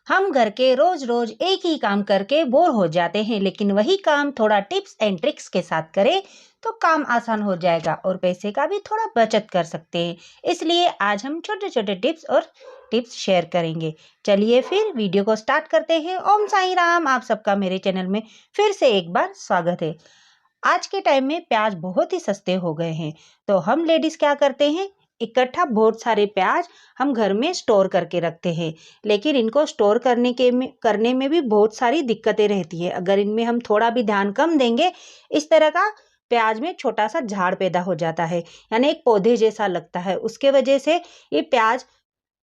हम घर के रोज रोज एक ही काम करके बोर हो जाते हैं, लेकिन वही काम थोड़ा टिप्स एंड ट्रिक्स के साथ करें तो काम आसान हो जाएगा और पैसे का भी थोड़ा बचत कर सकते हैं। इसलिए आज हम छोटे छोटे टिप्स शेयर करेंगे। चलिए फिर वीडियो को स्टार्ट करते हैं। ओम साईं राम। आप सबका मेरे चैनल में फिर से एक बार स्वागत है। आज के टाइम में प्याज बहुत ही सस्ते हो गए हैं, तो हम लेडीज क्या करते हैं, इकट्ठा बहुत सारे प्याज हम घर में स्टोर करके रखते हैं। लेकिन इनको स्टोर करने में भी बहुत सारी दिक्कतें रहती है। अगर इनमें हम थोड़ा भी ध्यान कम देंगे, इस तरह का प्याज में छोटा सा झाड़ पैदा हो जाता है, यानी एक पौधे जैसा लगता है। उसके वजह से ये प्याज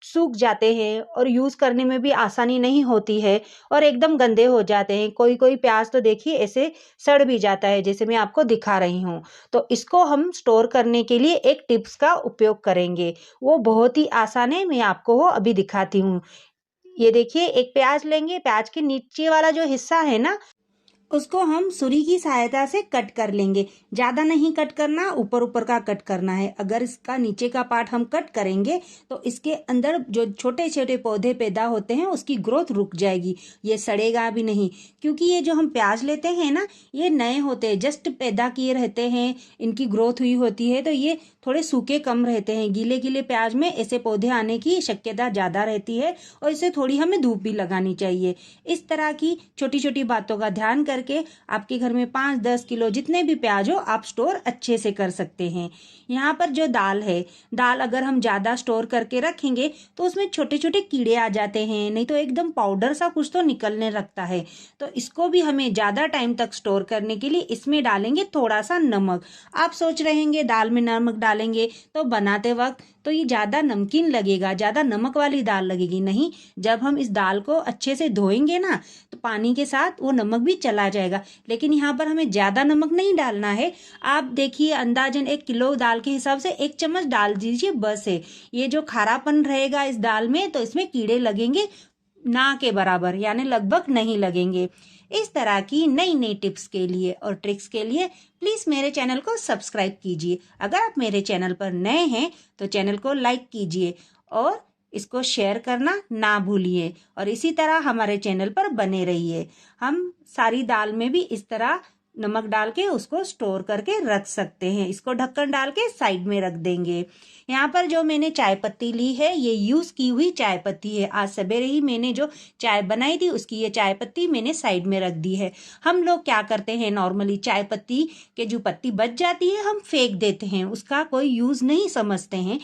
सूख जाते हैं और यूज़ करने में भी आसानी नहीं होती है और एकदम गंदे हो जाते हैं। कोई कोई प्याज तो देखिए ऐसे सड़ भी जाता है, जैसे मैं आपको दिखा रही हूँ। तो इसको हम स्टोर करने के लिए एक टिप्स का उपयोग करेंगे। वो बहुत ही आसान है, मैं आपको वो अभी दिखाती हूँ। ये देखिए, एक प्याज लेंगे, प्याज के नीचे वाला जो हिस्सा है ना, उसको हम छुरी की सहायता से कट कर लेंगे। ज़्यादा नहीं कट करना, ऊपर ऊपर का कट करना है। अगर इसका नीचे का पार्ट हम कट करेंगे तो इसके अंदर जो छोटे छोटे पौधे पैदा होते हैं उसकी ग्रोथ रुक जाएगी, ये सड़ेगा भी नहीं। क्योंकि ये जो हम प्याज लेते हैं ना, ये नए होते हैं, जस्ट पैदा किए रहते हैं, इनकी ग्रोथ हुई होती है, तो ये थोड़े सूखे कम रहते हैं। गीले गीले प्याज में ऐसे पौधे आने की शक्यता ज़्यादा रहती है और इसे थोड़ी हमें धूप भी लगानी चाहिए। इस तरह की छोटी छोटी बातों का ध्यान करके आपके घर में 5-10 किलो जितने भी प्याज हो आप स्टोर अच्छे से कर सकते हैं। यहाँ पर जो दाल है, दाल अगर हम ज़्यादा स्टोर करके रखेंगे तो उसमें छोटे छोटे कीड़े आ जाते हैं, नहीं तो एकदम पाउडर सा कुछ तो निकलने लगता है। तो इसको भी हमें ज़्यादा टाइम तक स्टोर करने के लिए इसमें डालेंगे थोड़ा सा नमक। आप सोच रहे होंगे दाल में नमक डालेंगे तो बनाते वक्त तो ये ज़्यादा नमकीन लगेगा, ज़्यादा नमक वाली दाल लगेगी। नहीं, जब हम इस दाल को अच्छे से धोएंगे ना तो पानी के साथ वो नमक भी चला जाएगा। लेकिन यहाँ पर हमें ज़्यादा नमक नहीं डालना है। आप देखिए, अंदाजन 1 किलो दाल के हिसाब से 1 चम्मच डाल दीजिए, बस है। ये जो खारापन रहेगा इस दाल में, तो इसमें कीड़े लगेंगे ना के बराबर, यानी लगभग नहीं लगेंगे। इस तरह की नई नई टिप्स के लिए और ट्रिक्स के लिए प्लीज़ मेरे चैनल को सब्सक्राइब कीजिए। अगर आप मेरे चैनल पर नए हैं तो चैनल को लाइक कीजिए और इसको शेयर करना ना भूलिए और इसी तरह हमारे चैनल पर बने रहिए। हम सारी दाल में भी इस तरह नमक डाल के उसको स्टोर करके रख सकते हैं। इसको ढक्कन डाल के साइड में रख देंगे। यहाँ पर जो मैंने चाय पत्ती ली है, ये यूज़ की हुई चाय पत्ती है। आज सवेरे ही मैंने जो चाय बनाई थी उसकी ये चाय पत्ती मैंने साइड में रख दी है। हम लोग क्या करते हैं, नॉर्मली चाय पत्ती के जो पत्ती बच जाती है हम फेंक देते हैं, उसका कोई यूज़ नहीं समझते हैं।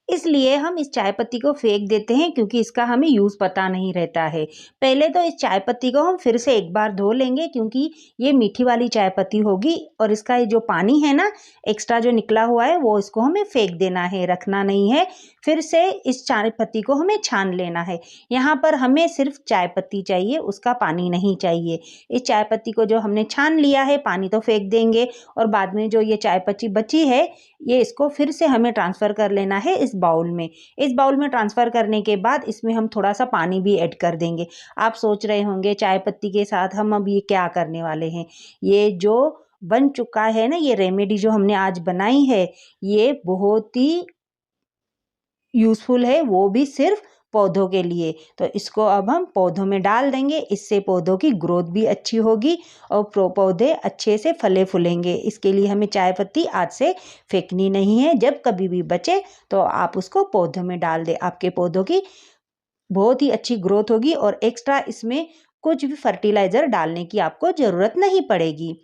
इसलिए हम इस चाय पत्ती को फेंक देते हैं, क्योंकि इसका हमें यूज़ पता नहीं रहता है। पहले तो इस चाय पत्ती को हम फिर से एक बार धो लेंगे, क्योंकि ये मीठी वाली चाय पत्ती होगी और इसका ये जो पानी है ना, एक्स्ट्रा जो निकला हुआ है, वो इसको हमें फेंक देना है, रखना नहीं है। फिर से इस चाय पत्ती को हमें छान लेना है। यहाँ पर हमें सिर्फ चाय पत्ती चाहिए, उसका पानी नहीं चाहिए। इस चाय पत्ती को जो हमने छान लिया है, पानी तो फेंक देंगे और बाद में जो ये चाय पत्ती बची है, ये इसको फिर से हमें ट्रांसफ़र कर लेना है इस बाउल में। इस बाउल में ट्रांसफ़र करने के बाद इसमें हम थोड़ा सा पानी भी ऐड कर देंगे। आप सोच रहे होंगे चाय पत्ती के साथ हम अब ये क्या करने वाले हैं। ये जो बन चुका है ना, ये रेमेडी जो हमने आज बनाई है, ये बहुत ही यूज़फुल है, वो भी सिर्फ पौधों के लिए। तो इसको अब हम पौधों में डाल देंगे, इससे पौधों की ग्रोथ भी अच्छी होगी और पौधे अच्छे से फले फूलेंगे। इसके लिए हमें चाय पत्ती आज से फेंकनी नहीं है। जब कभी भी बचे तो आप उसको पौधों में डाल दें, आपके पौधों की बहुत ही अच्छी ग्रोथ होगी और एक्स्ट्रा इसमें कुछ भी फर्टिलाइज़र डालने की आपको ज़रूरत नहीं पड़ेगी।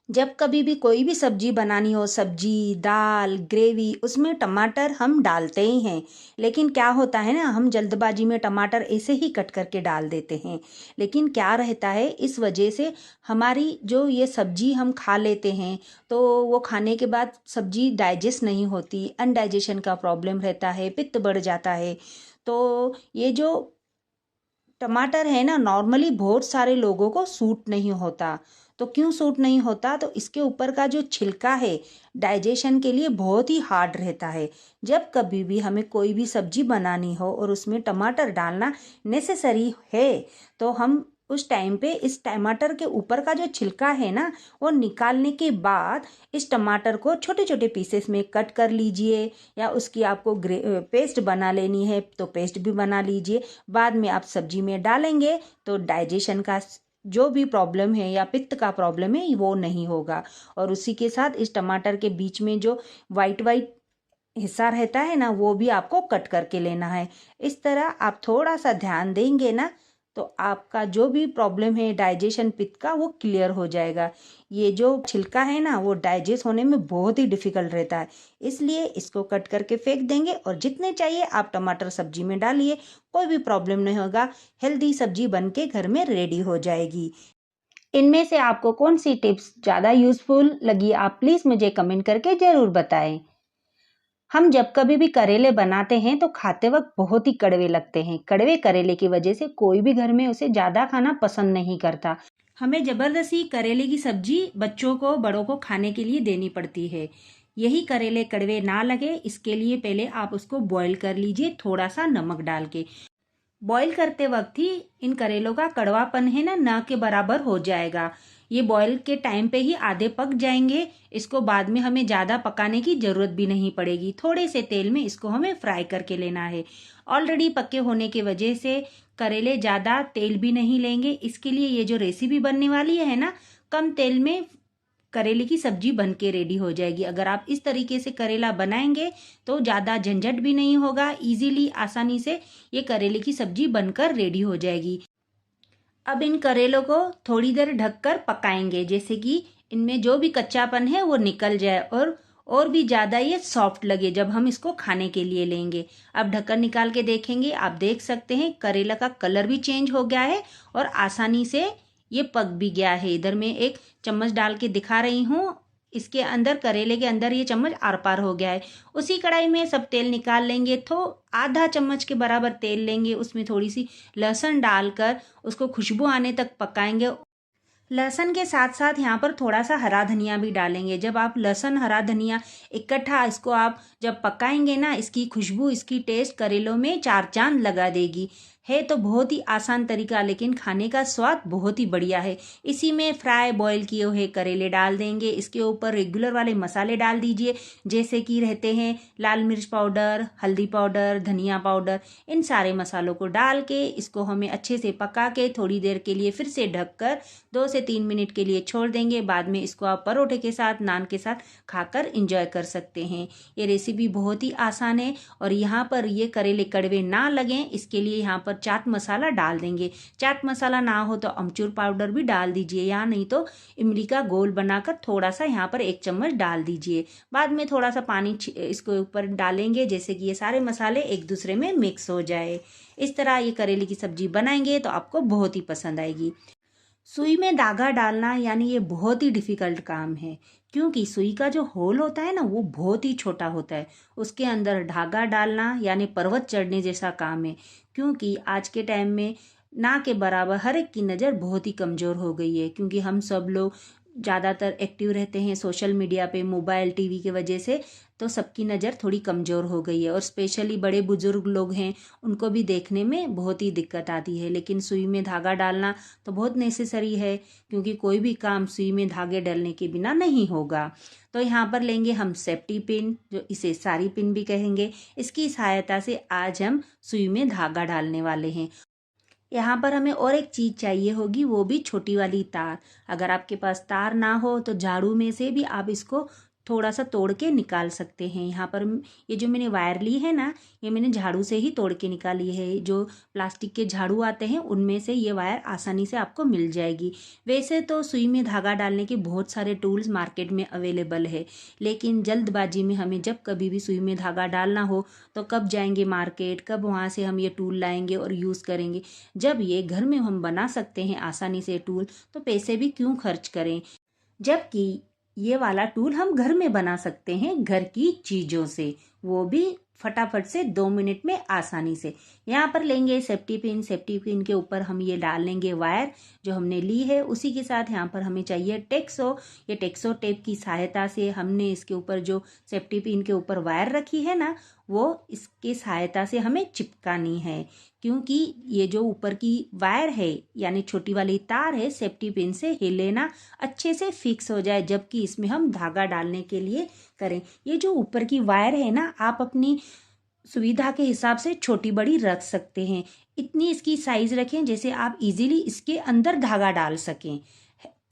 जब कभी भी कोई भी सब्जी बनानी हो, सब्जी, दाल, ग्रेवी, उसमें टमाटर हम डालते ही हैं। लेकिन क्या होता है ना, हम जल्दबाजी में टमाटर ऐसे ही कट करके डाल देते हैं। लेकिन क्या रहता है, इस वजह से हमारी जो ये सब्जी हम खा लेते हैं तो वो खाने के बाद सब्जी डाइजेस्ट नहीं होती, अनडाइजेशन का प्रॉब्लम रहता है, पित्त बढ़ जाता है। तो ये जो टमाटर है ना, नॉर्मली बहुत सारे लोगों को सूट नहीं होता। तो क्यों सूट नहीं होता, तो इसके ऊपर का जो छिलका है डाइजेशन के लिए बहुत ही हार्ड रहता है। जब कभी भी हमें कोई भी सब्जी बनानी हो और उसमें टमाटर डालना नेसेसरी है, तो हम उस टाइम पे इस टमाटर के ऊपर का जो छिलका है ना, वो निकालने के बाद इस टमाटर को छोटे छोटे पीसेस में कट कर लीजिए, या उसकी आपको पेस्ट बना लेनी है तो पेस्ट भी बना लीजिए। बाद में आप सब्जी में डालेंगे तो डाइजेशन का जो भी प्रॉब्लम है या पित्त का प्रॉब्लम है वो नहीं होगा। और उसी के साथ इस टमाटर के बीच में जो वाइट वाइट हिस्सा रहता है ना, वो भी आपको कट करके लेना है। इस तरह आप थोड़ा सा ध्यान देंगे ना, तो आपका जो भी प्रॉब्लम है डाइजेशन पित्त का, वो क्लियर हो जाएगा। ये जो छिलका है ना, वो डाइजेस्ट होने में बहुत ही डिफिकल्ट रहता है, इसलिए इसको कट करके फेंक देंगे और जितने चाहिए आप टमाटर सब्जी में डालिए, कोई भी प्रॉब्लम नहीं होगा। हेल्दी सब्जी बन के घर में रेडी हो जाएगी। इनमें से आपको कौन सी टिप्स ज़्यादा यूजफुल लगी, आप प्लीज़ मुझे कमेंट करके ज़रूर बताएं। हम जब कभी भी करेले बनाते हैं तो खाते वक्त बहुत ही कड़वे लगते हैं। कड़वे करेले की वजह से कोई भी घर में उसे ज़्यादा खाना पसंद नहीं करता। हमें ज़बरदस्ती करेले की सब्जी बच्चों को बड़ों को खाने के लिए देनी पड़ती है। यही करेले कड़वे ना लगे, इसके लिए पहले आप उसको बॉईल कर लीजिए थोड़ा सा नमक डाल के। बॉईल करते वक्त ही इन करेलों का कड़वापन है ना के बराबर हो जाएगा। ये बॉईल के टाइम पे ही आधे पक जाएंगे। इसको बाद में हमें ज़्यादा पकाने की ज़रूरत भी नहीं पड़ेगी। थोड़े से तेल में इसको हमें फ्राई करके लेना है। ऑलरेडी पके होने की वजह से करेले ज़्यादा तेल भी नहीं लेंगे। इसके लिए ये जो रेसिपी बनने वाली है ना, कम तेल में करेले की सब्जी बन के रेडी हो जाएगी। अगर आप इस तरीके से करेला बनाएंगे तो ज़्यादा झंझट भी नहीं होगा, इजीली आसानी से ये करेले की सब्जी बनकर रेडी हो जाएगी। अब इन करेलों को थोड़ी देर ढककर पकाएंगे, जैसे कि इनमें जो भी कच्चापन है वो निकल जाए और भी ज़्यादा ये सॉफ्ट लगे जब हम इसको खाने के लिए लेंगे। अब ढक्कन निकाल के देखेंगे, आप देख सकते हैं करेला का कलर भी चेंज हो गया है और आसानी से ये पक भी गया है। इधर मैं एक चम्मच डाल के दिखा रही हूँ, इसके अंदर करेले के अंदर ये चम्मच आर पार हो गया है। उसी कढ़ाई में सब तेल निकाल लेंगे, तो आधा चम्मच के बराबर तेल लेंगे, उसमें थोड़ी सी लहसुन डालकर उसको खुशबू आने तक पकाएंगे। लहसुन के साथ साथ यहाँ पर थोड़ा सा हरा धनिया भी डालेंगे। जब आप लहसुन हरा धनिया इकट्ठा इसको आप जब पकाएंगे ना, इसकी खुशबू इसकी टेस्ट करेलों में चार चांद लगा देगी। है तो बहुत ही आसान तरीका, लेकिन खाने का स्वाद बहुत ही बढ़िया है। इसी में फ्राई बॉईल किए हुए करेले डाल देंगे। इसके ऊपर रेगुलर वाले मसाले डाल दीजिए, जैसे कि रहते हैं लाल मिर्च पाउडर, हल्दी पाउडर, धनिया पाउडर। इन सारे मसालों को डाल के इसको हमें अच्छे से पका के थोड़ी देर के लिए फिर से ढककर 2 से 3 मिनट के लिए छोड़ देंगे। बाद में इसको आप परोठे के साथ, नान के साथ खाकर इंजॉय कर सकते हैं। ये रेसिपी बहुत ही आसान है और यहाँ पर ये करेले कड़वे ना लगें, इसके लिए यहाँ पर चाट मसाला डाल देंगे। चाट मसाला ना हो तो अमचूर पाउडर भी डाल दीजिए, या नहीं तो इमली का घोल बनाकर थोड़ा सा यहाँ पर 1 चम्मच डाल दीजिए। बाद में थोड़ा सा पानी इसके ऊपर डालेंगे, जैसे कि ये सारे मसाले एक दूसरे में मिक्स हो जाए। इस तरह ये करेले की सब्जी बनाएंगे तो आपको बहुत ही पसंद आएगी। सुई में धागा डालना यानी ये बहुत ही डिफ़िकल्ट काम है, क्योंकि सुई का जो होल होता है ना, वो बहुत ही छोटा होता है। उसके अंदर धागा डालना यानी पर्वत चढ़ने जैसा काम है, क्योंकि आज के टाइम में ना के बराबर हर एक की नज़र बहुत ही कमज़ोर हो गई है, क्योंकि हम सब लोग ज़्यादातर एक्टिव रहते हैं सोशल मीडिया पे, मोबाइल टीवी की वजह से, तो सबकी नज़र थोड़ी कमज़ोर हो गई है। और स्पेशली बड़े बुजुर्ग लोग हैं, उनको भी देखने में बहुत ही दिक्कत आती है। लेकिन सुई में धागा डालना तो बहुत नेसेसरी है, क्योंकि कोई भी काम सुई में धागे डालने के बिना नहीं होगा। तो यहाँ पर लेंगे हम सेफ्टी पिन, जो इसे सारी पिन भी कहेंगे। इसकी सहायता से आज हम सुई में धागा डालने वाले हैं। यहाँ पर हमें और एक चीज़ चाहिए होगी, वो भी छोटी वाली तार। अगर आपके पास तार ना हो तो झाड़ू में से भी आप इसको थोड़ा सा तोड़ के निकाल सकते हैं। यहाँ पर ये जो मैंने वायर ली है ना, ये मैंने झाड़ू से ही तोड़ के निकाली है। जो प्लास्टिक के झाड़ू आते हैं उनमें से ये वायर आसानी से आपको मिल जाएगी। वैसे तो सुई में धागा डालने के बहुत सारे टूल्स मार्केट में अवेलेबल है, लेकिन जल्दबाजी में हमें जब कभी भी सुई में धागा डालना हो तो कब जाएंगे मार्केट, कब वहाँ से हम ये टूल लाएंगे और यूज़ करेंगे। जब ये घर में हम बना सकते हैं आसानी से टूल, तो पैसे भी क्यों खर्च करें, जबकि ये वाला टूल हम घर में बना सकते हैं घर की चीज़ों से, वो भी फटाफट से 2 मिनट में आसानी से। यहाँ पर लेंगे सेफ्टी पिन। सेफ्टी पिन के ऊपर हम ये डाल लेंगे वायर जो हमने ली है। उसी के साथ यहाँ पर हमें चाहिए टेक्सो। ये टेक्सो टेप की सहायता से हमने इसके ऊपर जो सेफ्टी पिन के ऊपर वायर रखी है ना, वो इसके सहायता से हमें चिपकानी है, क्योंकि ये जो ऊपर की वायर है यानी छोटी वाली तार है, सेफ्टी पिन से हिले ना, अच्छे से फिक्स हो जाए जबकि इसमें हम धागा डालने के लिए करें। ये जो ऊपर की वायर है ना, आप अपनी सुविधा के हिसाब से छोटी बड़ी रख सकते हैं। इतनी इसकी साइज रखें जैसे आप इजीली इसके अंदर धागा डाल सकें।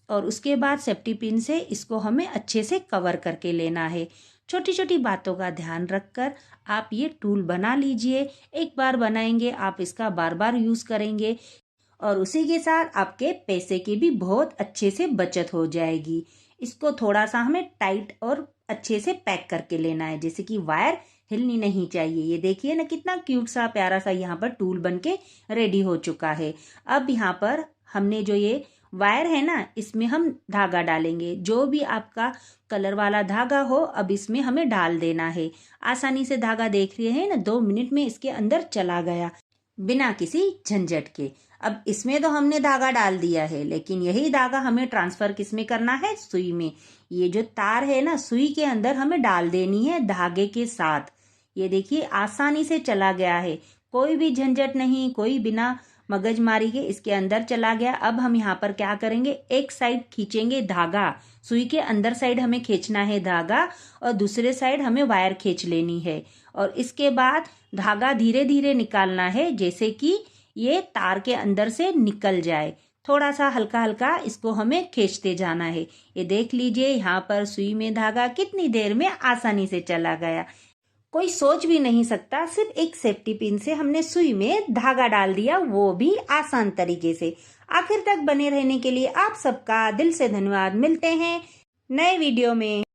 और उसके बाद सेफ्टी पिन से इसको हमें अच्छे से कवर करके लेना है। छोटी छोटी बातों का ध्यान रखकर आप ये टूल बना लीजिए। एक बार बनाएंगे आप इसका बार बार यूज़ करेंगे और उसी के साथ आपके पैसे की भी बहुत अच्छे से बचत हो जाएगी। इसको थोड़ा सा हमें टाइट और अच्छे से पैक करके लेना है, जैसे कि वायर हिलनी नहीं चाहिए। ये देखिए ना कितना क्यूट सा प्यारा सा यहाँ पर टूल बनके रेडी हो चुका है। अब यहाँ पर हमने जो ये वायर है ना, इसमें हम धागा डालेंगे। जो भी आपका कलर वाला धागा हो अब इसमें हमें डाल देना है। आसानी से धागा देख रहे हैं ना, 2 मिनट में इसके अंदर चला गया बिना किसी झंझट के। अब इसमें तो हमने धागा डाल दिया है, लेकिन यही धागा हमें ट्रांसफर किस में करना है, सुई में। ये जो तार है ना, सुई के अंदर हमें डाल देनी है धागे के साथ। ये देखिए आसानी से चला गया है, कोई भी झंझट नहीं, कोई बिना मगजमारी के इसके अंदर चला गया। अब हम यहाँ पर क्या करेंगे, एक साइड खींचेंगे धागा, सुई के अंदर साइड हमें खींचना है धागा और दूसरे साइड हमें वायर खींच लेनी है। और इसके बाद धागा धीरे धीरे निकालना है, जैसे कि ये तार के अंदर से निकल जाए। थोड़ा सा हल्का हल्का इसको हमें खींचते जाना है। ये देख लीजिए यहाँ पर सुई में धागा कितनी देर में आसानी से चला गया। कोई सोच भी नहीं सकता, सिर्फ एक सेफ्टी पिन से हमने सुई में धागा डाल दिया, वो भी आसान तरीके से। आखिर तक बने रहने के लिए आप सबका दिल से धन्यवाद। मिलते हैं नए वीडियो में।